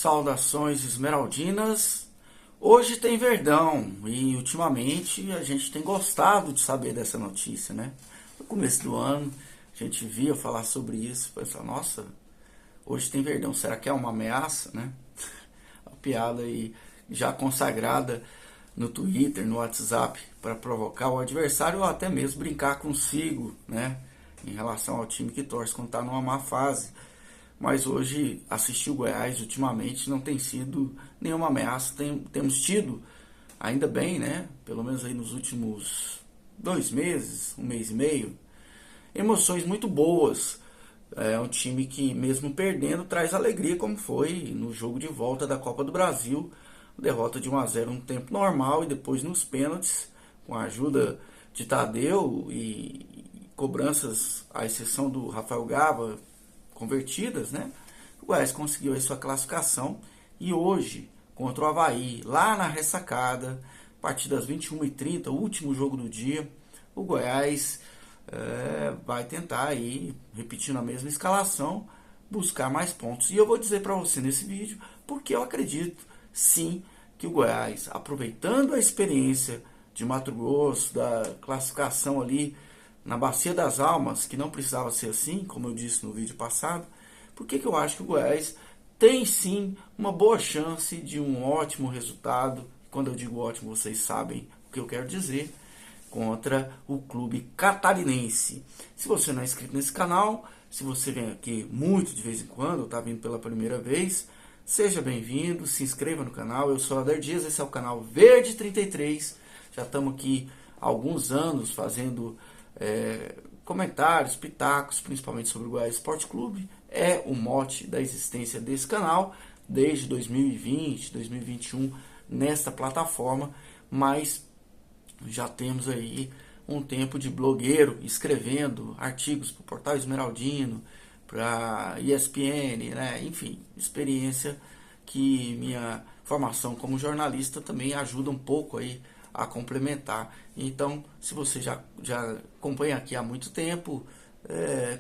Saudações esmeraldinas. Hoje tem Verdão e ultimamente a gente tem gostado de saber dessa notícia, né? No começo do ano a gente via falar sobre isso, pensava, nossa, hoje tem Verdão, será que é uma ameaça, né? A piada aí já consagrada no Twitter, no WhatsApp, para provocar o adversário ou até mesmo brincar consigo, né? Em relação ao time que torce quando está numa má fase. Mas hoje assistir o Goiás ultimamente não tem sido nenhuma ameaça. Temos tido, ainda bem, né? Pelo menos aí nos últimos 2 meses, 1 mês e meio, emoções muito boas. É um time que mesmo perdendo traz alegria, como foi no jogo de volta da Copa do Brasil. Derrota de 1-0 no tempo normal e depois nos pênaltis, com a ajuda de Tadeu e cobranças, à exceção do Rafael Gava, convertidas, né? O Goiás conseguiu aí sua classificação e hoje, contra o Avaí, lá na ressacada, a partir das 21h30, o último jogo do dia, o Goiás vai tentar aí, repetindo a mesma escalação, buscar mais pontos. E eu vou dizer para você nesse vídeo, porque eu acredito sim que o Goiás, aproveitando a experiência de Mato Grosso, da classificação ali na Bacia das Almas, que não precisava ser assim, como eu disse no vídeo passado, por que eu acho que o Goiás tem sim uma boa chance de um ótimo resultado. Quando eu digo ótimo, vocês sabem o que eu quero dizer, contra o clube catarinense. Se você não é inscrito nesse canal, se você vem aqui muito de vez em quando, ou está vindo pela primeira vez, seja bem-vindo, se inscreva no canal. Eu sou Adair Dias, esse é o canal Verde 33. Já estamos aqui há alguns anos fazendo comentários, pitacos, principalmente sobre o Goiás Esporte Clube. É o mote da existência desse canal desde 2020, 2021 nesta plataforma, mas já temos aí um tempo de blogueiro escrevendo artigos para o Portal Esmeraldino, para ESPN, né? Enfim, experiência que minha formação como jornalista também ajuda um pouco aí a complementar. Então, se você já acompanha aqui há muito tempo,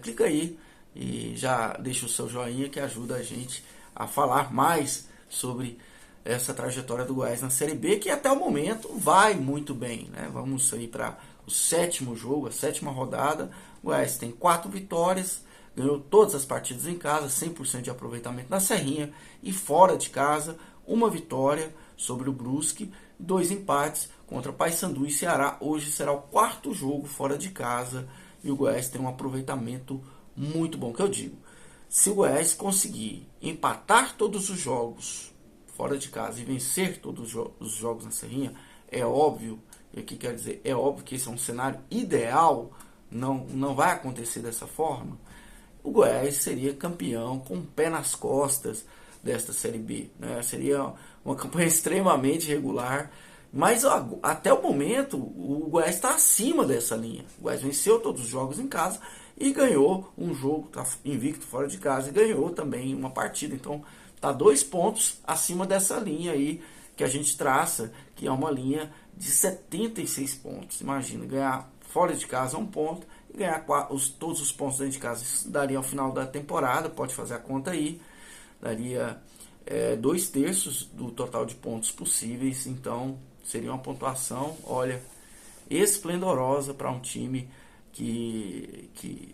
clica aí e já deixa o seu joinha, que ajuda a gente a falar mais sobre essa trajetória do Goiás na Série B, que até o momento vai muito bem, né? Vamos aí para o 7º jogo, a 7ª rodada. O Goiás tem 4 vitórias, ganhou todas as partidas em casa, 100% de aproveitamento na Serrinha, e fora de casa, 1 vitória sobre o Brusque, 2 empates contra Paysandu e Ceará. Hoje será o 4º jogo fora de casa e o Goiás tem um aproveitamento muito bom, que eu digo. Se o Goiás conseguir empatar todos os jogos fora de casa e vencer todos os jogos na Serrinha, é óbvio, e aqui quer dizer, é óbvio que esse é um cenário ideal, não vai acontecer dessa forma. O Goiás seria campeão com o pé nas costas desta Série B, né? Seria uma campanha extremamente regular, mas até o momento o Goiás está acima dessa linha. O Goiás venceu todos os jogos em casa e ganhou um jogo, está invicto fora de casa, e ganhou também uma partida. Então está 2 pontos acima dessa linha aí que a gente traça, que é uma linha de 76 pontos. Imagina, ganhar fora de casa 1 ponto e ganhar todos os pontos dentro de casa. Isso daria ao final da temporada, pode fazer a conta aí, daria 2/3 do total de pontos possíveis. Então seria uma pontuação, olha, esplendorosa para um time que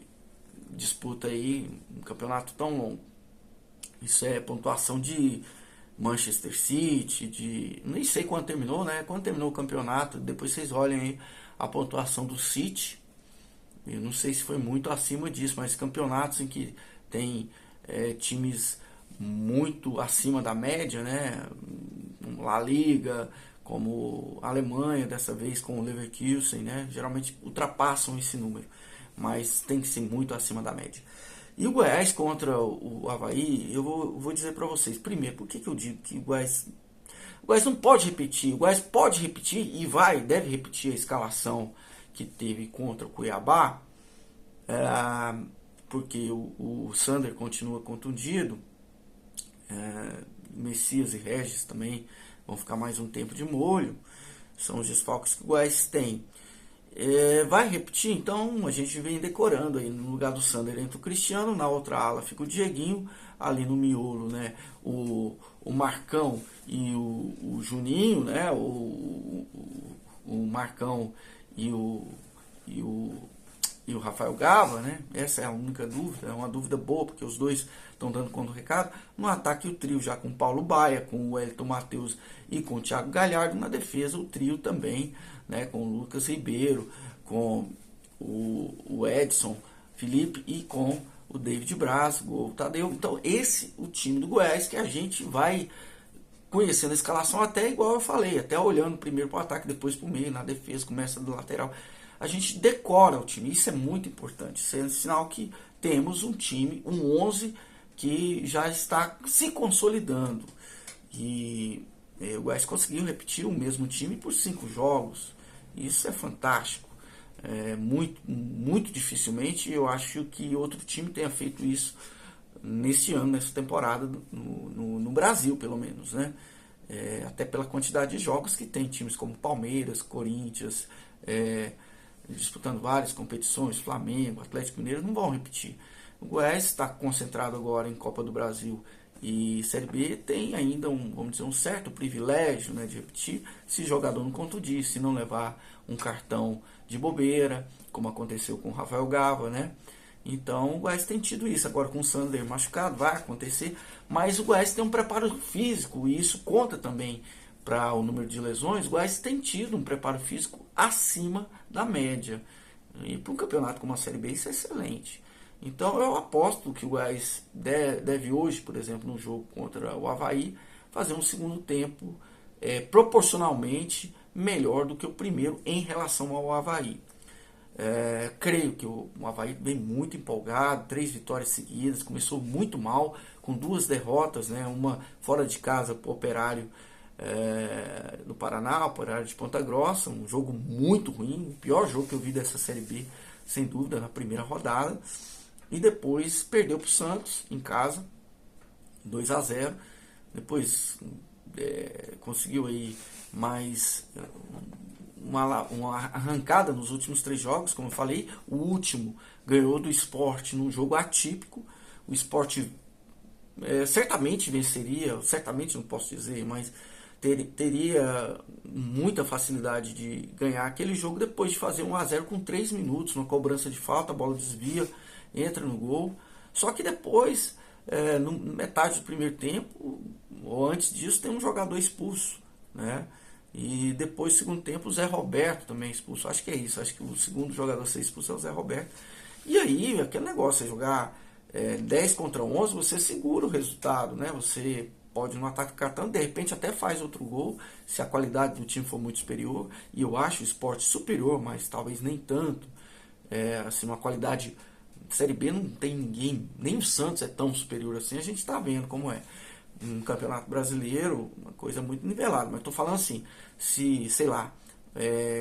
disputa aí um campeonato tão longo. Isso é pontuação de Manchester City, nem sei quando terminou, né? Quando terminou o campeonato, depois vocês olhem aí a pontuação do City. Eu não sei se foi muito acima disso, mas campeonatos em que tem times muito acima da média, né? La Liga, como a Alemanha, dessa vez com o Leverkusen, né? Geralmente ultrapassam esse número, mas tem que ser muito acima da média. E o Goiás contra o Avaí, eu vou dizer para vocês, primeiro, por que eu digo que o Goiás não pode repetir? O Goiás pode repetir e deve repetir a escalação que teve contra o Cuiabá, porque o Sander continua contundido, Messias e Regis também vão ficar mais um tempo de molho, são os desfalques que o Goiás tem. Vai repetir, então a gente vem decorando aí. No lugar do Sander entra o Cristiano, na outra ala fica o Dieguinho, ali no miolo, né, o Marcão e o Juninho, né? O Marcão e o Rafael Gava, né? Essa é a única dúvida, é uma dúvida boa, porque os dois estão dando conta do recado. No ataque, o trio já com Paulo Baia, com o Wellington Matheus e com o Thiago Galhardo. Na defesa, o trio também, né? Com o Lucas Ribeiro, com o Edson Felipe e com o David Braz, o Tadeu. Então, esse é o time do Goiás que a gente vai conhecendo a escalação, até igual eu falei, até olhando primeiro para o ataque, depois para o meio, na defesa, começa do lateral. A gente decora o time, isso é muito importante. Isso é um sinal que temos um time, um 11 que já está se consolidando. E o Goiás conseguiu repetir o mesmo time por 5 jogos. Isso é fantástico. Muito dificilmente eu acho que outro time tenha feito isso nesse ano, nessa temporada, no Brasil, pelo menos, né? Até pela quantidade de jogos que tem, times como Palmeiras, Corinthians, disputando várias competições, Flamengo, Atlético Mineiro, não vão repetir. O Goiás está concentrado agora em Copa do Brasil e Série B, tem ainda vamos dizer, um certo privilégio, né, de repetir, se o jogador não contundir, se não levar um cartão de bobeira, como aconteceu com o Rafael Gava, né? Então o Goiás tem tido isso. Agora com o Sander machucado vai acontecer, mas o Goiás tem um preparo físico e isso conta também para o número de lesões. O Goiás tem tido um preparo físico acima da média. E para um campeonato como a Série B isso é excelente. Então eu aposto que o Goiás deve hoje, por exemplo, no jogo contra o Avaí, fazer um segundo tempo proporcionalmente melhor do que o primeiro em relação ao Avaí. Creio que o Avaí vem muito empolgado, 3 vitórias seguidas, começou muito mal, com 2 derrotas, né? Uma fora de casa para o Operário do Paraná, o Operário de Ponta Grossa, um jogo muito ruim, o pior jogo que eu vi dessa Série B, sem dúvida, na primeira rodada, e depois perdeu para o Santos em casa, 2-0, depois conseguiu aí mais uma arrancada nos últimos 3 jogos, como eu falei. O último ganhou do Sport num jogo atípico. O Sport certamente venceria, certamente não posso dizer, mas teria muita facilidade de ganhar aquele jogo depois de fazer 1-0 com 3 minutos, uma cobrança de falta, a bola desvia, entra no gol. Só que depois, no metade do primeiro tempo, ou antes disso, tem um jogador expulso, né? E depois, no segundo tempo, o Zé Roberto também expulso. Acho que é isso. Acho que o segundo jogador a ser expulso é o Zé Roberto. E aí, aquele negócio, você jogar 10 contra 11, você segura o resultado, né? Você pode no ataque cartão, de repente até faz outro gol, se a qualidade do time for muito superior. E eu acho o Sport superior, mas talvez nem tanto. Assim, uma qualidade... Série B não tem ninguém, nem o Santos é tão superior assim. A gente está vendo como é. Um campeonato brasileiro, uma coisa muito nivelada, mas estou falando assim, se, sei lá,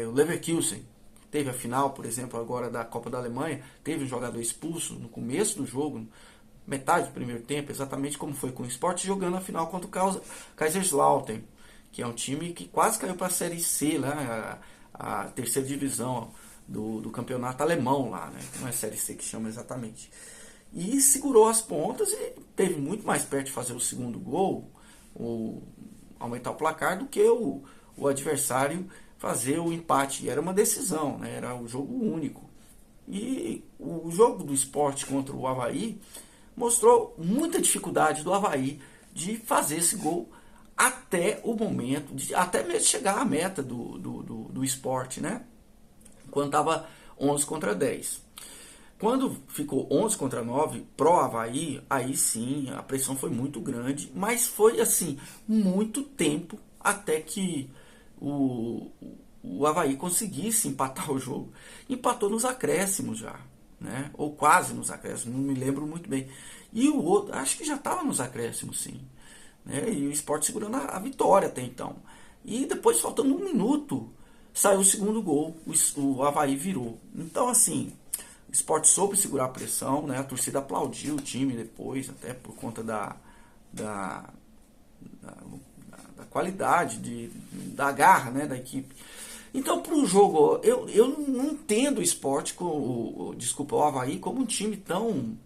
o Leverkusen teve a final, por exemplo, agora da Copa da Alemanha, teve um jogador expulso no começo do jogo, metade do primeiro tempo, exatamente como foi com o Sport, jogando a final contra o Kaiserslautern, que é um time que quase caiu para a Série C, né, a terceira divisão do campeonato alemão lá, né, não é Série C que chama exatamente. E segurou as pontas e teve muito mais perto de fazer o segundo gol, ou aumentar o placar, do que o adversário fazer o empate. E era uma decisão, né? Era um jogo único. E o jogo do Sport contra o Avaí mostrou muita dificuldade do Avaí de fazer esse gol até o momento, até mesmo chegar à meta do Sport, né? Quando estava 11 contra 10. Quando ficou 11 contra 9 pro Avaí, aí sim a pressão foi muito grande, mas foi assim, muito tempo até que o Avaí conseguisse empatar o jogo. Empatou nos acréscimos já, né? Ou quase nos acréscimos, não me lembro muito bem. E o outro, acho que já estava nos acréscimos sim, né? E o Sport segurando a vitória até então. E depois, faltando 1 minuto, saiu o segundo gol, o Avaí virou. Então assim... O Sport soube segurar a pressão, né? A torcida aplaudiu o time depois, até por conta da qualidade, da garra, né? Da equipe. Então, para o jogo, eu não entendo o Sport, o Avaí, como um time tão...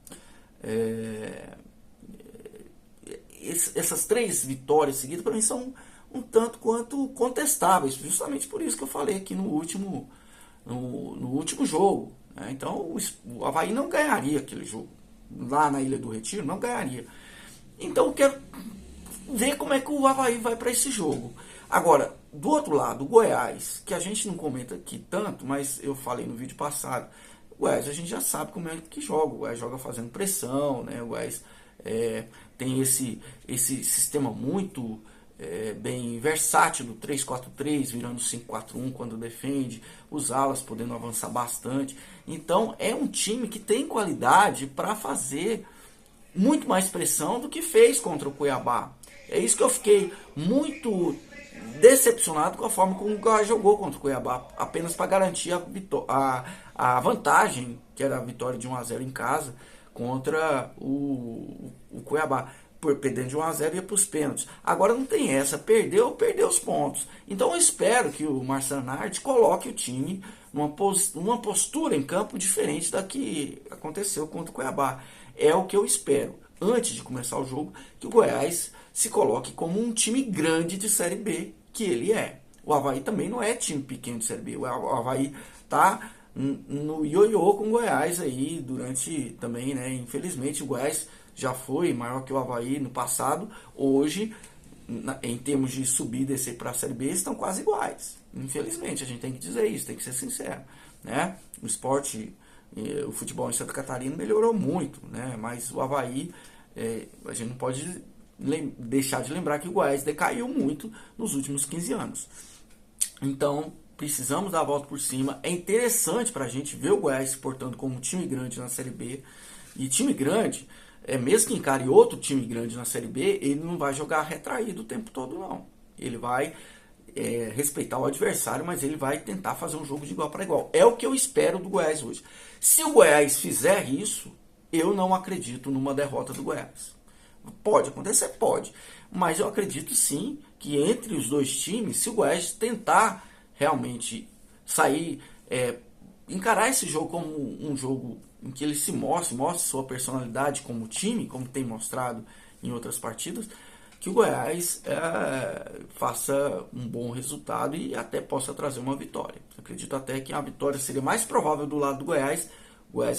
essas 3 vitórias seguidas para mim são um tanto quanto contestáveis, justamente por isso que eu falei aqui no último jogo, né? Então o Avaí não ganharia aquele jogo lá na Ilha do Retiro, não ganharia. Então eu quero ver como é que o Avaí vai para esse jogo. Agora, do outro lado, o Goiás, que a gente não comenta aqui tanto, mas eu falei no vídeo passado, o Goiás a gente já sabe como é que joga. O Goiás joga fazendo pressão, né? O Goiás tem esse sistema muito bem versátil do 3-4-3, virando 5-4-1 quando defende, os alas podendo avançar bastante. Então é um time que tem qualidade para fazer muito mais pressão do que fez contra o Cuiabá. É isso que eu fiquei muito decepcionado com a forma como o Goiás jogou contra o Cuiabá, apenas para garantir a vantagem, que era a vitória de 1-0 em casa, contra o Cuiabá. Por perdendo de 1-0 ia para os pênaltis. Agora não tem essa, perdeu os pontos. Então eu espero que o Marcelo Nardi coloque o time numa postura em campo diferente da que aconteceu contra o Cuiabá. É o que eu espero, antes de começar o jogo, que o Goiás se coloque como um time grande de Série B, que ele é. O Avaí também não é time pequeno de Série B. O Avaí tá no ioiô com o Goiás aí durante também, né? Infelizmente o Goiás já foi maior que o Avaí no passado. Hoje, em termos de subir e descer para a Série B, estão quase iguais. Infelizmente, a gente tem que dizer isso, tem que ser sincero, né? O esporte, o futebol em Santa Catarina melhorou muito, né? Mas o Avaí, a gente não pode deixar de lembrar que o Goiás decaiu muito nos últimos 15 anos. Então, precisamos dar a volta por cima. É interessante para a gente ver o Goiás se portando como um time grande na Série B. E time grande, mesmo que encare outro time grande na Série B, ele não vai jogar retraído o tempo todo, não. Ele vai respeitar o adversário, mas ele vai tentar fazer um jogo de igual para igual. É o que eu espero do Goiás hoje. Se o Goiás fizer isso, eu não acredito numa derrota do Goiás. Pode acontecer? Pode. Mas eu acredito sim que entre os dois times, se o Goiás tentar realmente sair, encarar esse jogo como um jogo em que ele se mostre sua personalidade como time, como tem mostrado em outras partidas, que o Goiás faça um bom resultado e até possa trazer uma vitória. Eu acredito até que a vitória seria mais provável do lado do Goiás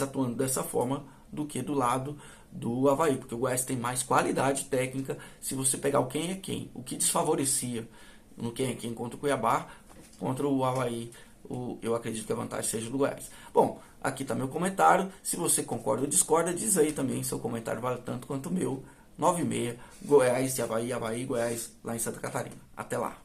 atuando dessa forma, do que do lado do Avaí, porque o Goiás tem mais qualidade técnica. Se você pegar o quem é quem, o que desfavorecia no quem é quem contra o Cuiabá, contra o Avaí, eu acredito que a vantagem seja do Goiás. Bom, aqui está meu comentário. Se você concorda ou discorda, diz aí também. Seu comentário vale tanto quanto o meu. 9:30, Goiás e Avaí, Goiás lá em Santa Catarina. Até lá.